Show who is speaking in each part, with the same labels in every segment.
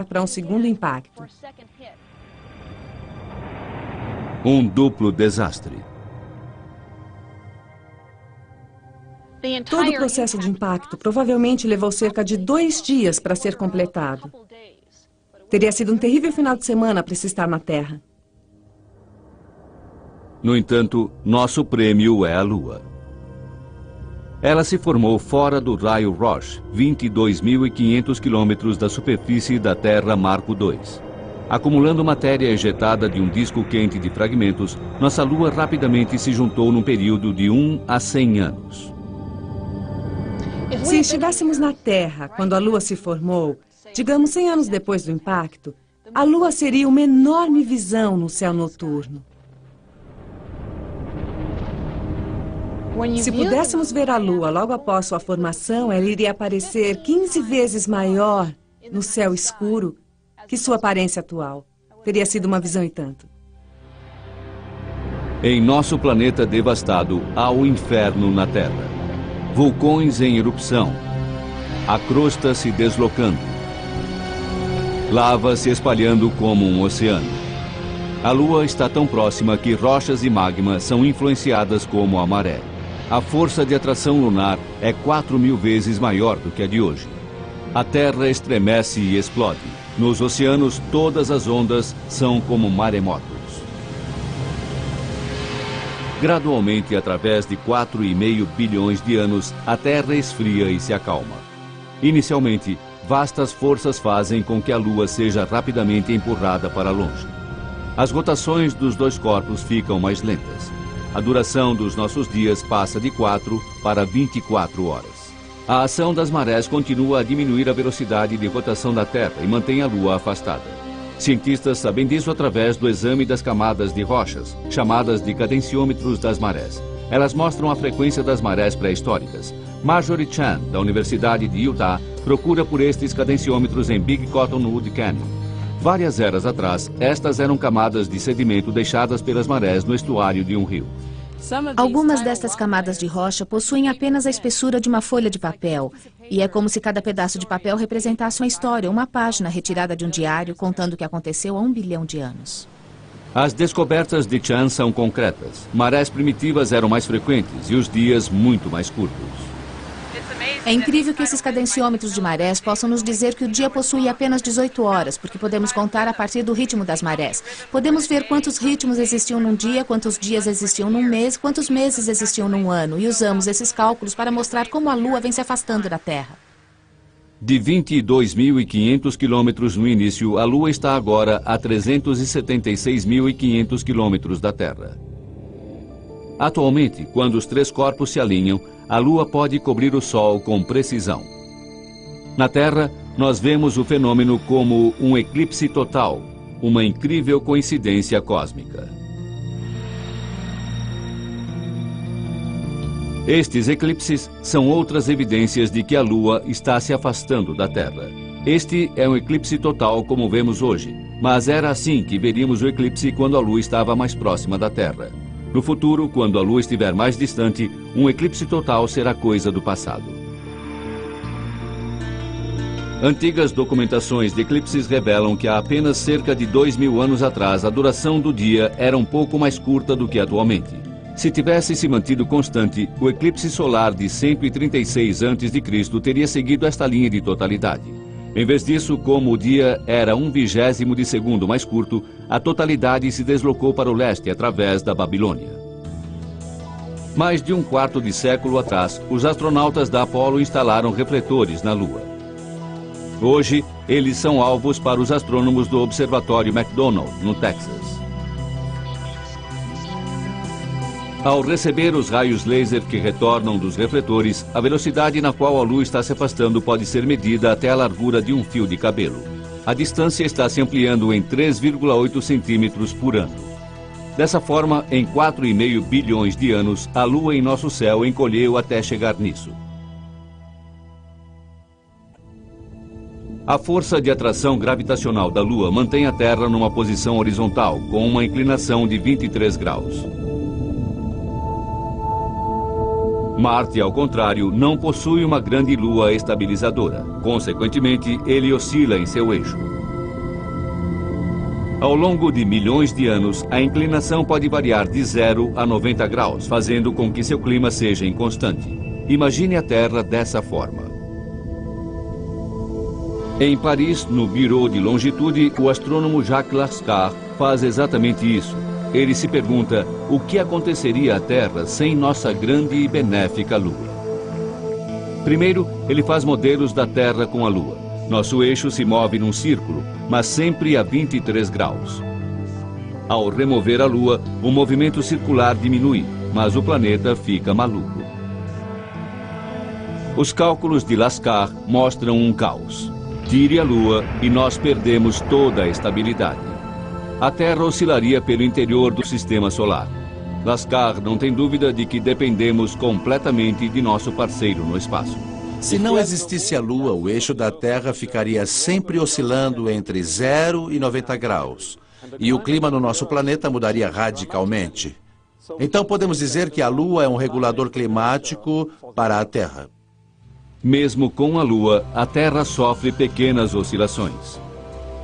Speaker 1: para um segundo impacto.
Speaker 2: Um duplo desastre.
Speaker 1: Todo o processo de impacto provavelmente levou cerca de 2 dias para ser completado. Teria sido um terrível final de semana para se estar na Terra.
Speaker 2: No entanto, nosso prêmio é a Lua. Ela se formou fora do raio Roche, 22.500 quilômetros da superfície da Terra Marco II. Acumulando matéria ejetada de um disco quente de fragmentos, nossa Lua rapidamente se juntou num período de 1 a 100 anos.
Speaker 1: Se estivéssemos na Terra quando a Lua se formou, digamos 100 anos depois do impacto, a Lua seria uma enorme visão no céu noturno. Se pudéssemos ver a Lua logo após sua formação, ela iria aparecer 15 vezes maior no céu escuro que sua aparência atual. Teria sido uma visão e tanto.
Speaker 2: Em nosso planeta devastado, há o inferno na Terra. Vulcões em erupção. A crosta se deslocando. Lava se espalhando como um oceano. A Lua está tão próxima que rochas e magma são influenciadas como a maré. A força de atração lunar é 4.000 vezes maior do que a de hoje. A Terra estremece e explode. Nos oceanos, todas as ondas são como maremotos. Gradualmente, através de 4,5 bilhões de anos, a Terra esfria e se acalma. Inicialmente, vastas forças fazem com que a Lua seja rapidamente empurrada para longe. As rotações dos dois corpos ficam mais lentas. A duração dos nossos dias passa de 4 para 24 horas. A ação das marés continua a diminuir a velocidade de rotação da Terra e mantém a Lua afastada. Cientistas sabem disso através do exame das camadas de rochas, chamadas de cadenciômetros das marés. Elas mostram a frequência das marés pré-históricas. Marjorie Chan, da Universidade de Utah, procura por estes cadenciômetros em Big Cottonwood Canyon. Várias eras atrás, estas eram camadas de sedimento deixadas pelas marés no estuário de um rio.
Speaker 3: Algumas destas camadas de rocha possuem apenas a espessura de uma folha de papel. E é como se cada pedaço de papel representasse uma história, uma página retirada de um diário contando o que aconteceu há 1 bilhão de anos.
Speaker 2: As descobertas de Chan são concretas. Marés primitivas eram mais frequentes e os dias muito mais curtos.
Speaker 3: É incrível que esses cadenciômetros de marés possam nos dizer que o dia possui apenas 18 horas, porque podemos contar a partir do ritmo das marés. Podemos ver quantos ritmos existiam num dia, quantos dias existiam num mês, quantos meses existiam num ano, e usamos esses cálculos para mostrar como a Lua vem se afastando da Terra.
Speaker 2: De 22.500 quilômetros no início, a Lua está agora a 376.500 quilômetros da Terra. Atualmente, quando os 3 corpos se alinham, a Lua pode cobrir o Sol com precisão. Na Terra, nós vemos o fenômeno como um eclipse total, uma incrível coincidência cósmica. Estes eclipses são outras evidências de que a Lua está se afastando da Terra. Este é um eclipse total como vemos hoje, mas era assim que veríamos o eclipse quando a Lua estava mais próxima da Terra. No futuro, quando a Lua estiver mais distante, um eclipse total será coisa do passado. Antigas documentações de eclipses revelam que há apenas cerca de 2.000 anos atrás a duração do dia era um pouco mais curta do que atualmente. Se tivesse se mantido constante, o eclipse solar de 136 a.C. teria seguido esta linha de totalidade. Em vez disso, como o dia era 1/20 de segundo mais curto, a totalidade se deslocou para o leste através da Babilônia. Mais de 1/4 de século atrás, os astronautas da Apollo instalaram refletores na Lua. Hoje, eles são alvos para os astrônomos do Observatório McDonald, no Texas. Ao receber os raios laser que retornam dos refletores, a velocidade na qual a Lua está se afastando pode ser medida até a largura de um fio de cabelo. A distância está se ampliando em 3,8 centímetros por ano. Dessa forma, em 4,5 bilhões de anos, a Lua em nosso céu encolheu até chegar nisso. A força de atração gravitacional da Lua mantém a Terra numa posição horizontal, com uma inclinação de 23 graus. Marte, ao contrário, não possui uma grande lua estabilizadora. Consequentemente, ele oscila em seu eixo. Ao longo de milhões de anos, a inclinação pode variar de 0 a 90 graus, fazendo com que seu clima seja inconstante. Imagine a Terra dessa forma. Em Paris, no Bureau de Longitude, o astrônomo Jacques Lascar faz exatamente isso. Ele se pergunta o que aconteceria à Terra sem nossa grande e benéfica Lua. Primeiro, ele faz modelos da Terra com a Lua. Nosso eixo se move num círculo, mas sempre a 23 graus. Ao remover a Lua, o movimento circular diminui, mas o planeta fica maluco. Os cálculos de Lascar mostram um caos. Tire a Lua e nós perdemos toda a estabilidade. A Terra oscilaria pelo interior do sistema solar. Lascar não tem dúvida de que dependemos completamente de nosso parceiro no espaço.
Speaker 4: Se não existisse a Lua, o eixo da Terra ficaria sempre oscilando entre 0 e 90 graus. E o clima no nosso planeta mudaria radicalmente. Então podemos dizer que a Lua é um regulador climático para a Terra.
Speaker 2: Mesmo com a Lua, a Terra sofre pequenas oscilações.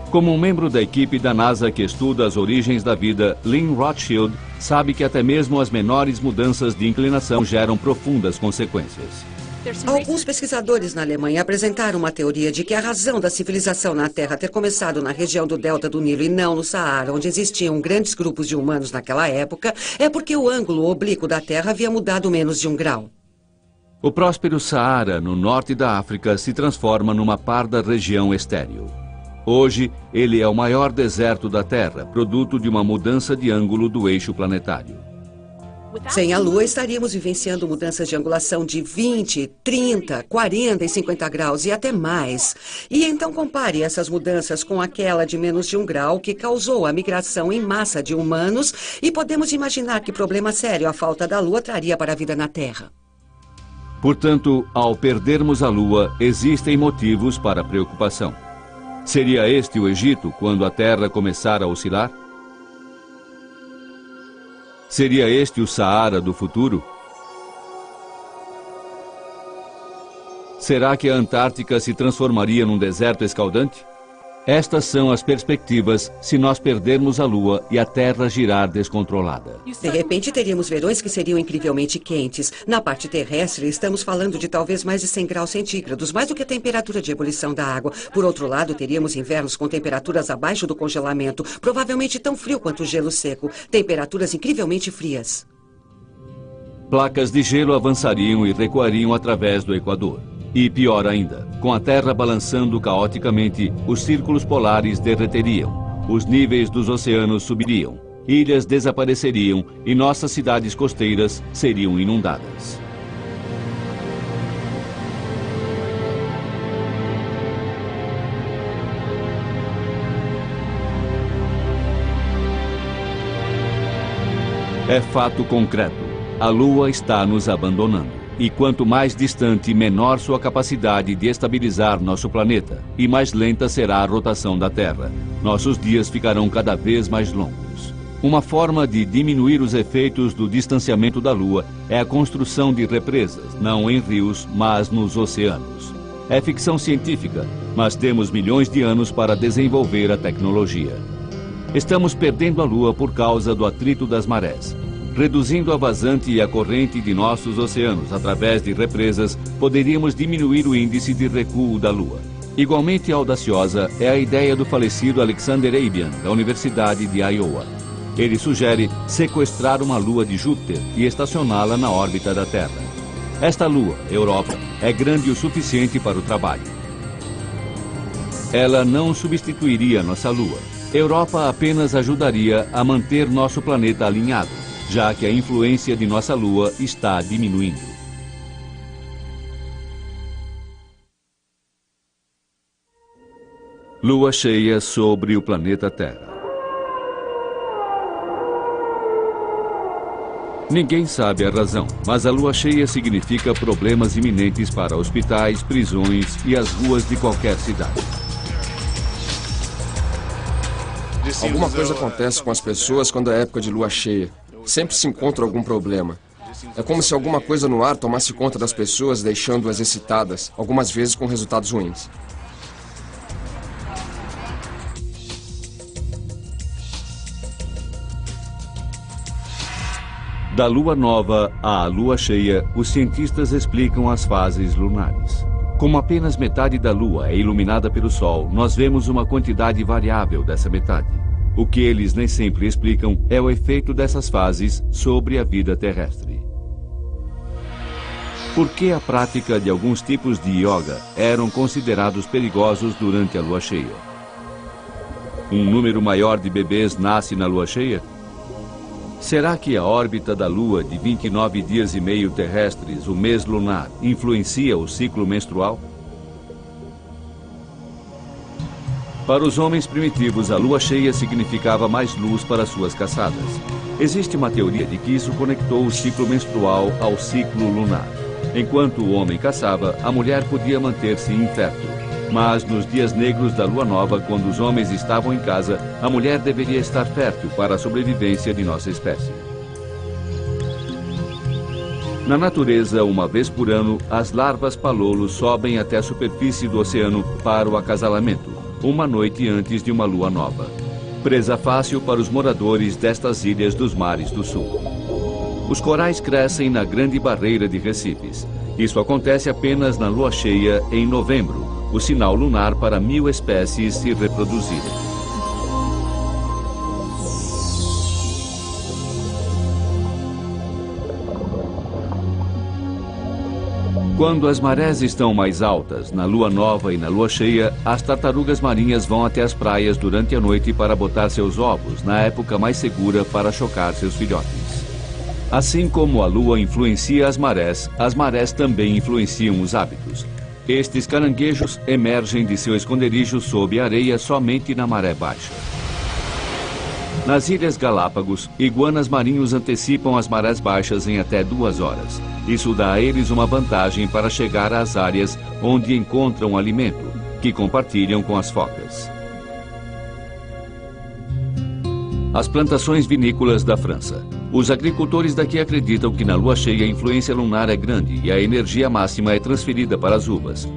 Speaker 2: Como um membro da equipe da NASA que estuda as origens da vida, Lynn Rothschild sabe que até mesmo as menores mudanças de inclinação geram profundas consequências.
Speaker 5: Alguns pesquisadores na Alemanha apresentaram uma teoria de que a razão da civilização na Terra ter começado na região do delta do Nilo e não no Saara, onde existiam grandes grupos de humanos naquela época, é porque o ângulo oblíquo da Terra havia mudado menos de 1 grau.
Speaker 2: O próspero Saara, no norte da África, se transforma numa parda região estéril. Hoje, ele é o maior deserto da Terra, produto de uma mudança de ângulo do eixo planetário.
Speaker 5: Sem a Lua, estaríamos vivenciando mudanças de angulação de 20, 30, 40 e 50 graus e até mais. E então compare essas mudanças com aquela de menos de 1 grau que causou a migração em massa de humanos e podemos imaginar que problema sério a falta da Lua traria para a vida na Terra.
Speaker 2: Portanto, ao perdermos a Lua, existem motivos para preocupação. Seria este o Egito quando a Terra começar a oscilar? Seria este o Saara do futuro? Será que a Antártica se transformaria num deserto escaldante? Estas são as perspectivas se nós perdermos a Lua e a Terra girar descontrolada.
Speaker 5: De repente, teríamos verões que seriam incrivelmente quentes. Na parte terrestre, estamos falando de talvez mais de 100 graus centígrados, mais do que a temperatura de ebulição da água. Por outro lado, teríamos invernos com temperaturas abaixo do congelamento, provavelmente tão frio quanto o gelo seco. Temperaturas incrivelmente frias.
Speaker 2: Placas de gelo avançariam e recuariam através do Equador. E pior ainda, com a Terra balançando caoticamente, os círculos polares derreteriam, os níveis dos oceanos subiriam, ilhas desapareceriam e nossas cidades costeiras seriam inundadas. É fato concreto, a Lua está nos abandonando. E quanto mais distante, menor sua capacidade de estabilizar nosso planeta, e mais lenta será a rotação da Terra. Nossos dias ficarão cada vez mais longos. Uma forma de diminuir os efeitos do distanciamento da Lua é a construção de represas, não em rios, mas nos oceanos. É ficção científica, mas temos milhões de anos para desenvolver a tecnologia. Estamos perdendo a Lua por causa do atrito das marés. Reduzindo a vazante e a corrente de nossos oceanos através de represas, poderíamos diminuir o índice de recuo da Lua. Igualmente audaciosa é a ideia do falecido Alexander Abian, da Universidade de Iowa. Ele sugere sequestrar uma lua de Júpiter e estacioná-la na órbita da Terra. Esta lua, Europa, é grande o suficiente para o trabalho. Ela não substituiria nossa lua. Europa apenas ajudaria a manter nosso planeta alinhado, já que a influência de nossa Lua está diminuindo. Lua cheia sobre o planeta Terra. Ninguém sabe a razão, mas a lua cheia significa problemas iminentes para hospitais, prisões e as ruas de qualquer cidade.
Speaker 6: Alguma coisa acontece com as pessoas quando é época de lua cheia. Sempre se encontra algum problema. É como se alguma coisa no ar tomasse conta das pessoas, deixando-as excitadas, algumas vezes com resultados ruins.
Speaker 2: Da lua nova à lua cheia, os cientistas explicam as fases lunares. Como apenas metade da lua é iluminada pelo sol, nós vemos uma quantidade variável dessa metade. O que eles nem sempre explicam é o efeito dessas fases sobre a vida terrestre. Por que a prática de alguns tipos de yoga eram considerados perigosos durante a lua cheia? Um número maior de bebês nasce na lua cheia? Será que a órbita da Lua de 29 dias e meio terrestres, o mês lunar, influencia o ciclo menstrual? Para os homens primitivos, a lua cheia significava mais luz para suas caçadas. Existe uma teoria de que isso conectou o ciclo menstrual ao ciclo lunar. Enquanto o homem caçava, a mulher podia manter-se infértil. Mas nos dias negros da lua nova, quando os homens estavam em casa, a mulher deveria estar fértil para a sobrevivência de nossa espécie. Na natureza, uma vez por ano, as larvas palolos sobem até a superfície do oceano para o acasalamento, uma noite antes de uma lua nova. Presa fácil para os moradores destas ilhas dos mares do sul. Os corais crescem na Grande Barreira de Recifes. Isso acontece apenas na lua cheia em novembro, o sinal lunar para 1000 espécies se reproduzirem. Quando as marés estão mais altas, na lua nova e na lua cheia, as tartarugas marinhas vão até as praias durante a noite para botar seus ovos, na época mais segura para chocar seus filhotes. Assim como a lua influencia as marés também influenciam os hábitos. Estes caranguejos emergem de seu esconderijo sob a areia somente na maré baixa. Nas Ilhas Galápagos, iguanas marinhos antecipam as marés baixas em até 2 horas. Isso dá a eles uma vantagem para chegar às áreas onde encontram alimento, que compartilham com as focas. As plantações vinícolas da França. Os agricultores daqui acreditam que na lua cheia a influência lunar é grande e a energia máxima é transferida para as uvas.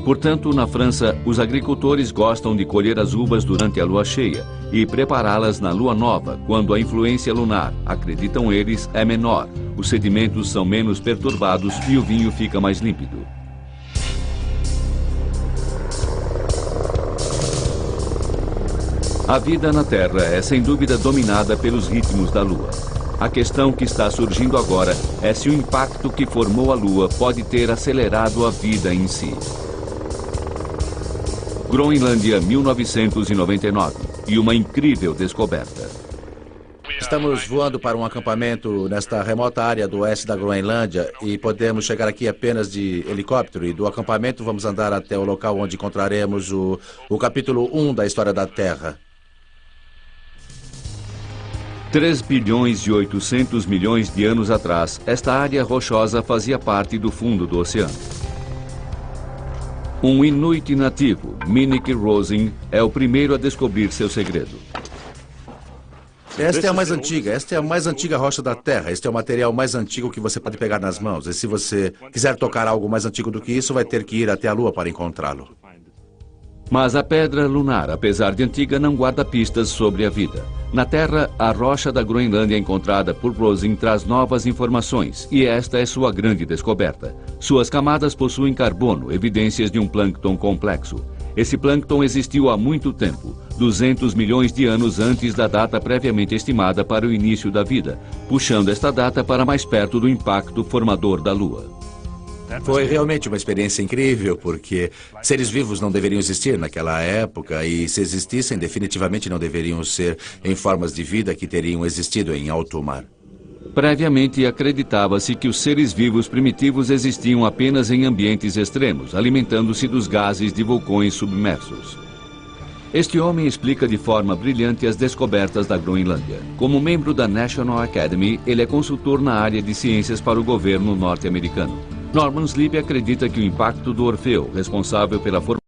Speaker 2: Portanto, na França, os agricultores gostam de colher as uvas durante a lua cheia e prepará-las na lua nova, quando a influência lunar, acreditam eles, é menor. Os sedimentos são menos perturbados e o vinho fica mais límpido. A vida na Terra é sem dúvida dominada pelos ritmos da Lua. A questão que está surgindo agora é se o impacto que formou a Lua pode ter acelerado a vida em si. Groenlândia, 1999, e uma incrível descoberta.
Speaker 4: Estamos voando para um acampamento nesta remota área do oeste da Groenlândia e podemos chegar aqui apenas de helicóptero, e do acampamento vamos andar até o local onde encontraremos o capítulo 1 da história da Terra.
Speaker 2: 3 bilhões e 800 milhões de anos atrás, esta área rochosa fazia parte do fundo do oceano. Um inuit nativo, Minik Rosen, é o primeiro a descobrir seu segredo.
Speaker 4: Esta é a mais antiga, esta é a mais antiga rocha da Terra. Este é o material mais antigo que você pode pegar nas mãos. E se você quiser tocar algo mais antigo do que isso, vai ter que ir até a Lua para encontrá-lo.
Speaker 2: Mas a pedra lunar, apesar de antiga, não guarda pistas sobre a vida. Na Terra, a rocha da Groenlândia encontrada por Rosen traz novas informações, e esta é sua grande descoberta. Suas camadas possuem carbono, evidências de um plâncton complexo. Esse plâncton existiu há muito tempo, 200 milhões de anos antes da data previamente estimada para o início da vida, puxando esta data para mais perto do impacto formador da Lua.
Speaker 4: Foi realmente uma experiência incrível, porque seres vivos não deveriam existir naquela época, e se existissem, definitivamente não deveriam ser em formas de vida que teriam existido em alto mar.
Speaker 2: Previamente, acreditava-se que os seres vivos primitivos existiam apenas em ambientes extremos, alimentando-se dos gases de vulcões submersos. Este homem explica de forma brilhante as descobertas da Groenlândia. Como membro da National Academy, ele é consultor na área de ciências para o governo norte-americano. Norman Sleep acredita que o impacto do Orfeu, responsável pela formação